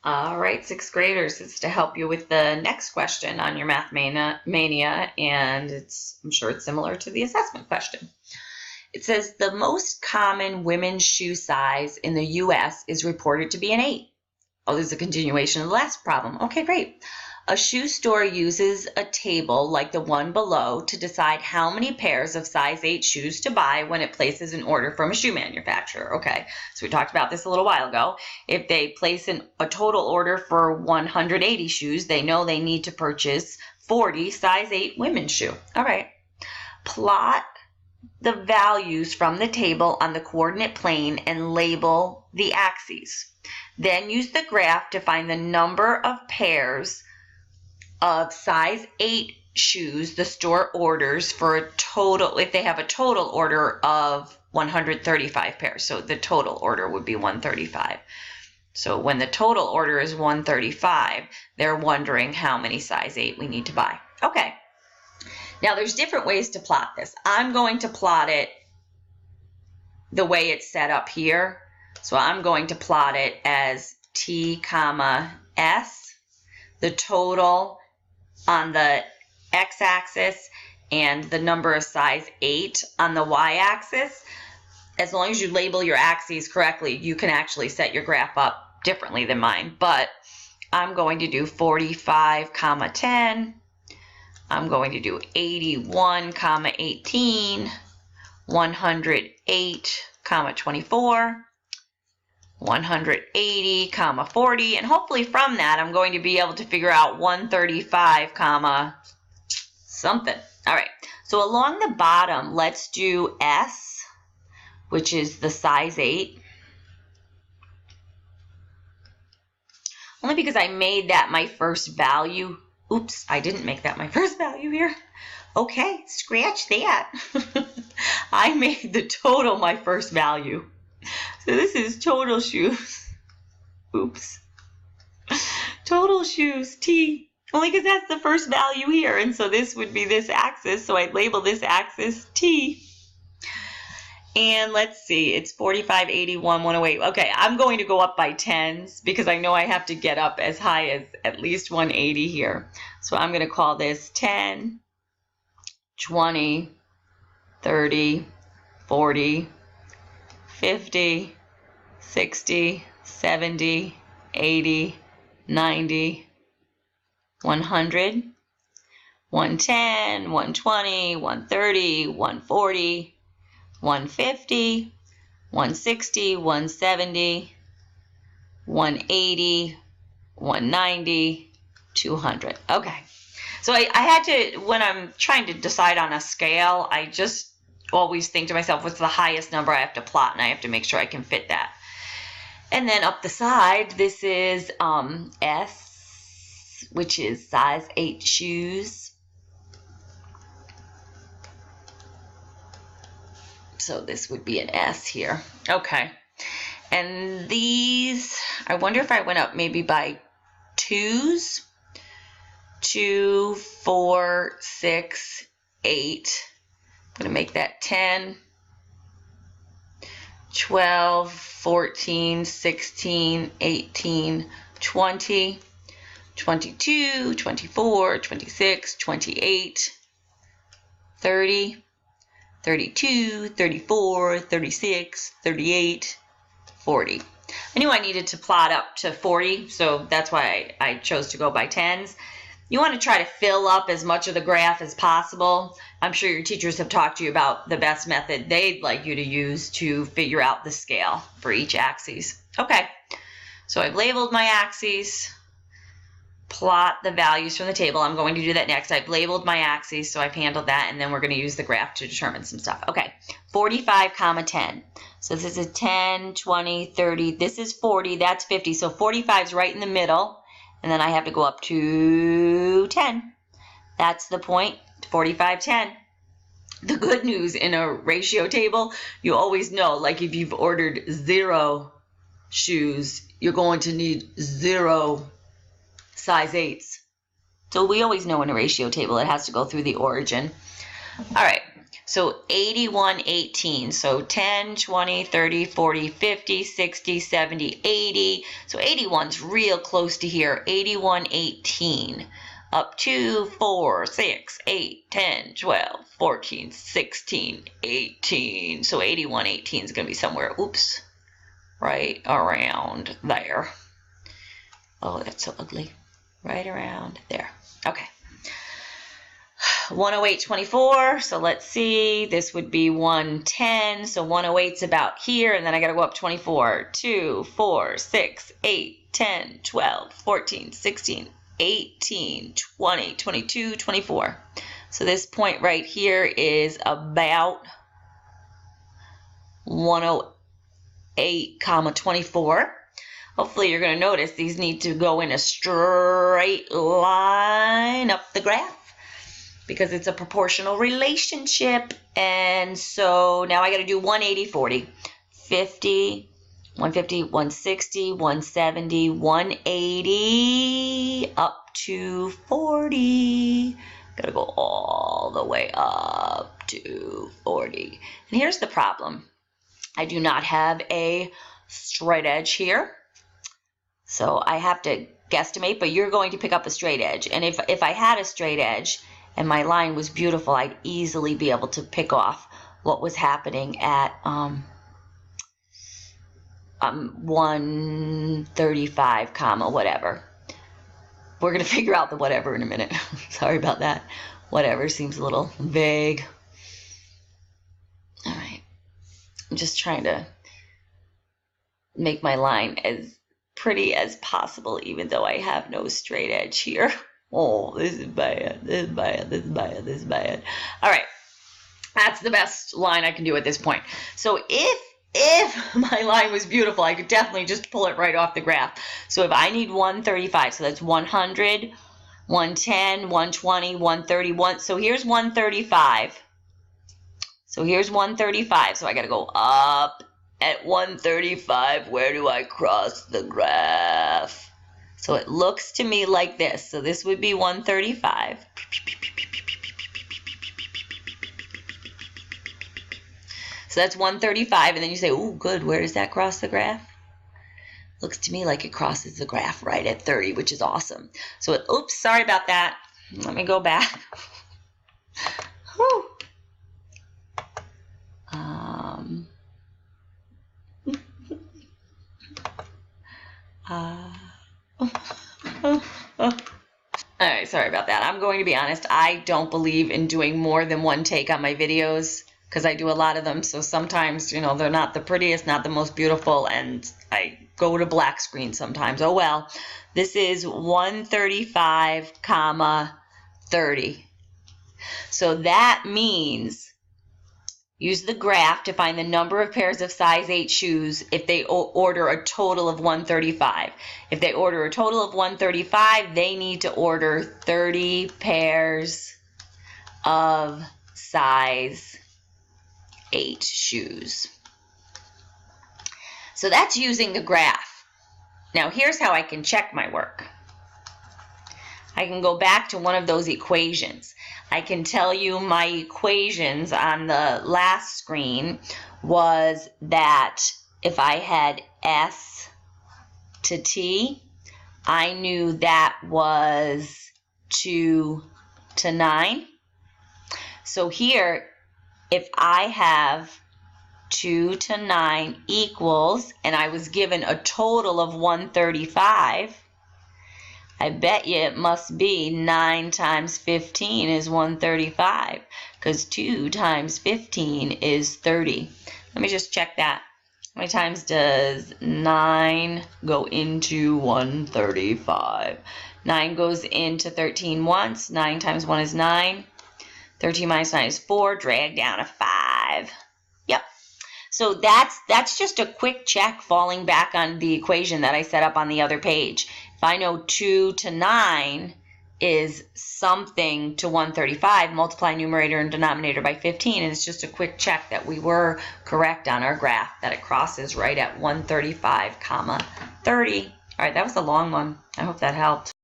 All right, sixth graders, it's to help you with the next question on your Math Mania, and I'm sure it's similar to the assessment question. It says the most common women's shoe size in the U.S. is reported to be an 8. Oh, this is a continuation of the last problem. Okay, great. A shoe store uses a table like the one below to decide how many pairs of size 8 shoes to buy when it places an order from a shoe manufacturer. Okay, so we talked about this a little while ago. If they place a total order for 180 shoes, they know they need to purchase 40 size 8 women's shoe. All right. Plot the values from the table on the coordinate plane and label the axes. Then use the graph to find the number of pairs of size 8 shoes the store orders for a total, if they have a total order of 135 pairs. So the total order would be 135. So when the total order is 135, they're wondering how many size 8 we need to buy. Okay. Now there's different ways to plot this. I'm going to plot it the way it's set up here. So I'm going to plot it as T, S, the total on the x-axis and the number of size 8 on the y-axis. As long as you label your axes correctly, you can actually set your graph up differently than mine. But I'm going to do 45, 10. I'm going to do 81, 18, 108, 24. 180, 40, and hopefully from that I'm going to be able to figure out 135, something. All right, so along the bottom, let's do S, which is the size 8. Only because I made that my first value. Oops, I didn't make that my first value here. Okay, scratch that. I made the total my first value. So this is total shoes. Oops. Total shoes, T. Only because that's the first value here. And so this would be this axis. So I'd label this axis T. And let's see. It's 45, 81, 108. Okay, I'm going to go up by 10s because I know I have to get up as high as at least 180 here. So I'm going to call this 10, 20, 30, 40, 50, 60, 70, 80, 90, 100, 110, 120, 130, 140, 150, 160, 170, 180, 190, 200. Okay. So I had to, when I'm trying to decide on a scale, I just always think to myself, what's the highest number I have to plot, and I have to make sure I can fit that. And then up the side, this is S, which is size 8 shoes. So this would be an S here. Okay. And these, I wonder if I went up maybe by 2s. 2, 4, 6, 8. I'm going to make that 10, 12, 14, 16, 18, 20, 22, 24, 26, 28, 30, 32, 34, 36, 38, 40. I knew I needed to plot up to 40, so that's why I chose to go by 10s. You want to try to fill up as much of the graph as possible. I'm sure your teachers have talked to you about the best method they'd like you to use to figure out the scale for each axis. Okay, so I've labeled my axes. Plot the values from the table. I'm going to do that next. I've labeled my axes, so I've handled that, and then we're going to use the graph to determine some stuff. Okay, 45, 10. So this is a 10, 20, 30. This is 40. That's 50. So 45 is right in the middle. And then I have to go up to 10. That's the point, 45, 10. The good news in a ratio table, you always know, like if you've ordered 0 shoes, you're going to need 0 size 8s. So we always know in a ratio table it has to go through the origin. All right, So 81, 18. So 10, 20, 30, 40, 50, 60, 70, 80. So 81's real close to here. 81, 18. Up to 4, 6, 8, 10, 12, 14, 16, 18. So 81, 18 is going to be somewhere, oops, right around there. Oh, that's so ugly. Right around there. Okay. 108, 24. So let's see. This would be 110. So 108's about here. And then I got to go up 24. 2, 4, 6, 8, 10, 12, 14, 16, 18, 20, 22, 24. So this point right here is about 108, 24. Hopefully you're going to notice these need to go in a straight line up the graph because it's a proportional relationship. And so now I got to do 180, 40, 50, 150, 160, 170, 180, up to 40. Got to go all the way up to 40. And here's the problem. I do not have a straight edge here. So I have to guesstimate, but you're going to pick up a straight edge. And if I had a straight edge and my line was beautiful, I'd easily be able to pick off what was happening at 135, comma, whatever. We're going to figure out the whatever in a minute. Sorry about that. Whatever seems a little vague. All right. I'm just trying to make my line as pretty as possible, even though I have no straight edge here. Oh, this is bad. This is bad. This is bad. This is bad. All right. That's the best line I can do at this point. So if my line was beautiful, I could definitely just pull it right off the graph. So if I need 135, so that's 100, 110, 120, 131. So here's 135. So here's 135. So I got to go up at 135. Where do I cross the graph? So it looks to me like this. So this would be 135. So that's 135, and then you say, oh, good, where does that cross the graph? Looks to me like it crosses the graph right at 30, which is awesome. So, oops, sorry about that. Let me go back. Whew. All right, sorry about that. I'm going to be honest. I don't believe in doing more than one take on my videos, because I do a lot of them. So sometimes, you know, they're not the prettiest, not the most beautiful, and I go to black screen sometimes. Oh well. This is 135, 30. So that means use the graph to find the number of pairs of size 8 shoes if they order a total of 135. If they order a total of 135, they need to order 30 pairs of size 8 shoes. So that's using the graph. Now here's how I can check my work. I can go back to one of those equations. I can tell you my equations on the last screen was that if I had S to T, I knew that was 2 to 9. So here, if I have 2 to 9 equals, and I was given a total of 135, I bet you it must be 9 times 15 is 135, because 2 times 15 is 30. Let me just check that. How many times does 9 go into 135? 9 goes into 13 once. 9 times 1 is 9. 13 minus 9 is 4. Drag down a 5. Yep. So that's just a quick check falling back on the equation that I set up on the other page. If I know 2 to 9 is something to 135, multiply numerator and denominator by 15, and it's just a quick check that we were correct on our graph, that it crosses right at 135, 30. All right, that was a long one. I hope that helped.